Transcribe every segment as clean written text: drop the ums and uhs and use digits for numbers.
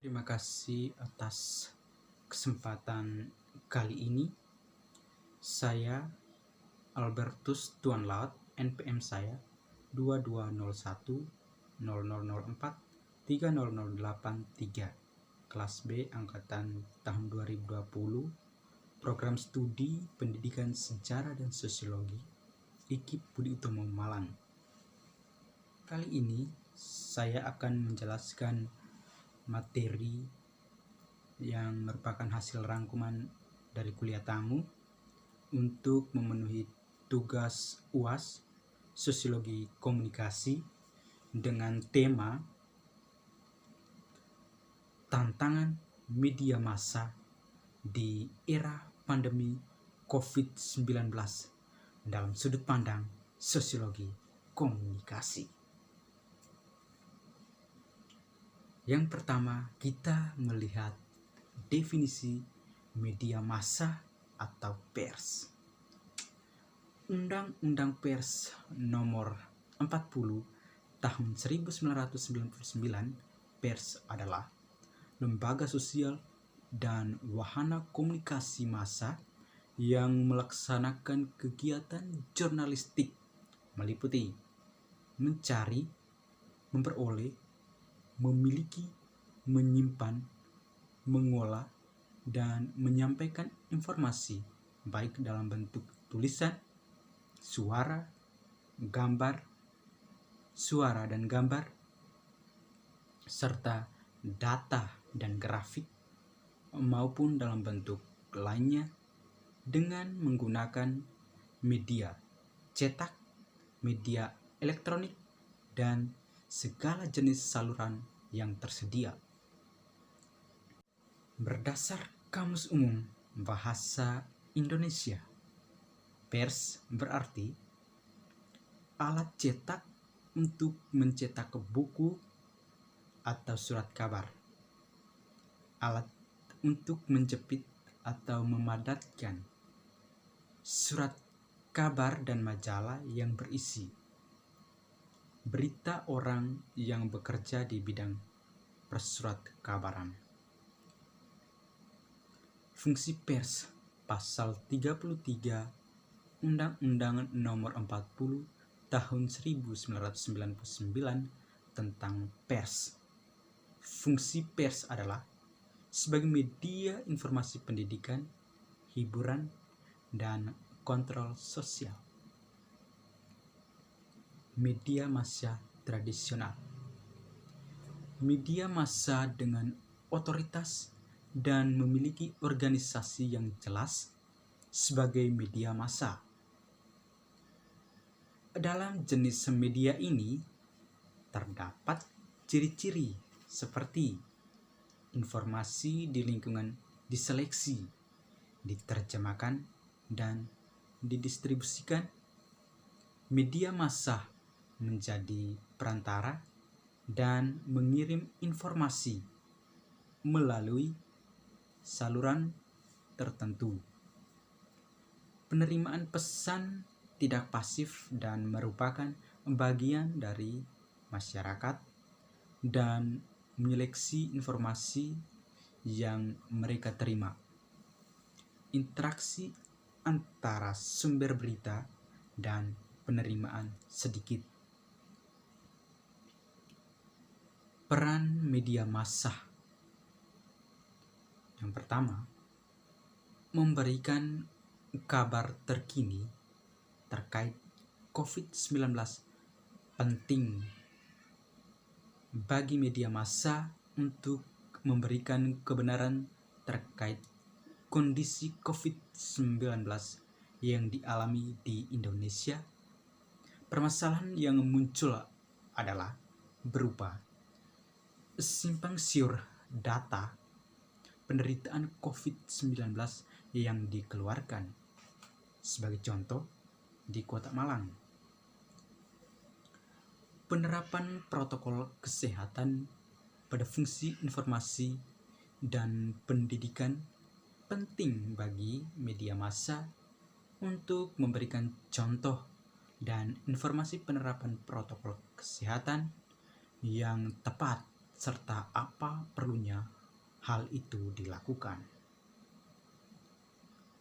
Terima kasih atas kesempatan kali ini. Saya Albertus Tuan Laut, NPM saya 220100043008 kelas B angkatan tahun 2020, program studi pendidikan sejarah dan sosiologi, IKIP Budi Utomo Malang. Kali ini saya akan menjelaskan materi yang merupakan hasil rangkuman dari kuliah tamu untuk memenuhi tugas UAS Sosiologi Komunikasi dengan tema Tantangan Media Massa di Era Pandemi COVID-19 dalam sudut pandang sosiologi komunikasi. Yang pertama, kita melihat definisi media massa atau pers. Undang-Undang Pers Nomor 40 Tahun 1999, pers adalah lembaga sosial dan wahana komunikasi massa yang melaksanakan kegiatan jurnalistik meliputi mencari, memperoleh, memiliki, menyimpan, mengolah, dan menyampaikan informasi baik dalam bentuk tulisan, suara dan gambar, serta data dan grafik maupun dalam bentuk lainnya dengan menggunakan media cetak, media elektronik, dan segala jenis saluran yang tersedia. Berdasar Kamus Umum Bahasa Indonesia, pers berarti alat cetak untuk mencetak buku atau surat kabar, alat untuk menjepit atau memadatkan surat kabar dan majalah yang berisi berita orang yang bekerja di bidang persurat kabaran. Fungsi pers pasal 33 Undang-Undang Nomor 40 Tahun 1999 tentang pers. Fungsi pers adalah sebagai media informasi pendidikan, hiburan, dan kontrol sosial. Media massa tradisional. Media massa dengan otoritas dan memiliki organisasi yang jelas sebagai media massa. Dalam jenis media ini terdapat ciri-ciri seperti informasi di lingkungan diseleksi, diterjemahkan, dan didistribusikan. Media massa menjadi perantara dan mengirim informasi melalui saluran tertentu. Penerimaan pesan tidak pasif dan merupakan bagian dari masyarakat dan menyeleksi informasi yang mereka terima. Interaksi antara sumber berita dan penerimaan sedikit. Peran media massa. Yang pertama, memberikan kabar terkini terkait COVID-19. Penting bagi media massa untuk memberikan kebenaran terkait kondisi COVID-19 yang dialami di Indonesia. Permasalahan yang muncul adalah berupa simpang siur data penderitaan COVID-19 yang dikeluarkan. Sebagai contoh, di Kota Malang, penerapan protokol kesehatan pada fungsi informasi dan pendidikan penting bagi media massa untuk memberikan contoh dan informasi penerapan protokol kesehatan yang tepat serta apa perlunya hal itu dilakukan.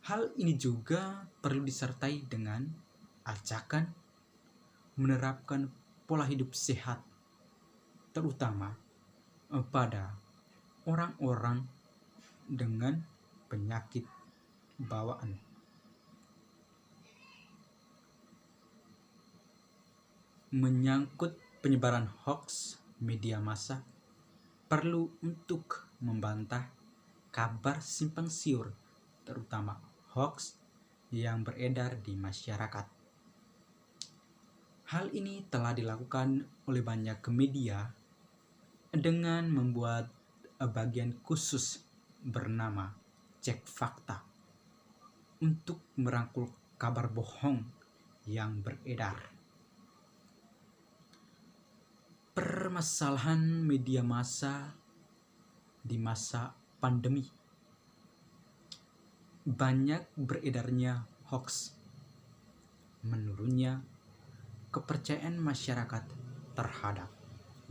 Hal ini juga perlu disertai dengan ajakan menerapkan pola hidup sehat, terutama pada orang-orang dengan penyakit bawaan. Menyangkut penyebaran hoaks, media massa perlu untuk membantah kabar simpang siur, terutama hoaks yang beredar di masyarakat. Hal ini telah dilakukan oleh banyak media dengan membuat bagian khusus bernama Cek Fakta untuk merangkul kabar bohong yang beredar. Permasalahan media massa di masa pandemi. Banyak beredarnya hoaks, menurunnya kepercayaan masyarakat terhadap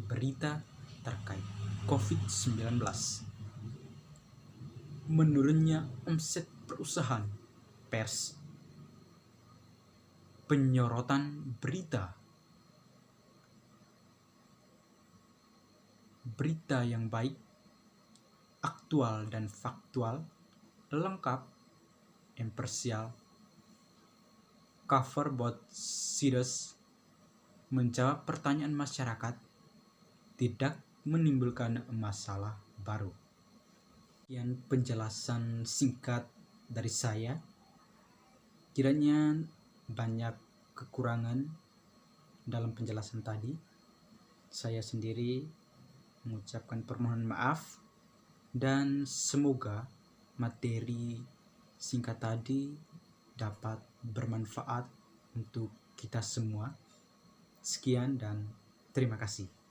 berita terkait COVID-19, menurunnya omset perusahaan pers, penyorotan berita yang baik, aktual dan faktual, lengkap, imparsial, cover both sides, menjawab pertanyaan masyarakat, tidak menimbulkan masalah baru. Sekian penjelasan singkat dari saya. Kiranya banyak kekurangan dalam penjelasan tadi. Saya sendiri mengucapkan permohonan maaf, dan semoga materi singkat tadi dapat bermanfaat untuk kita semua. Sekian dan terima kasih.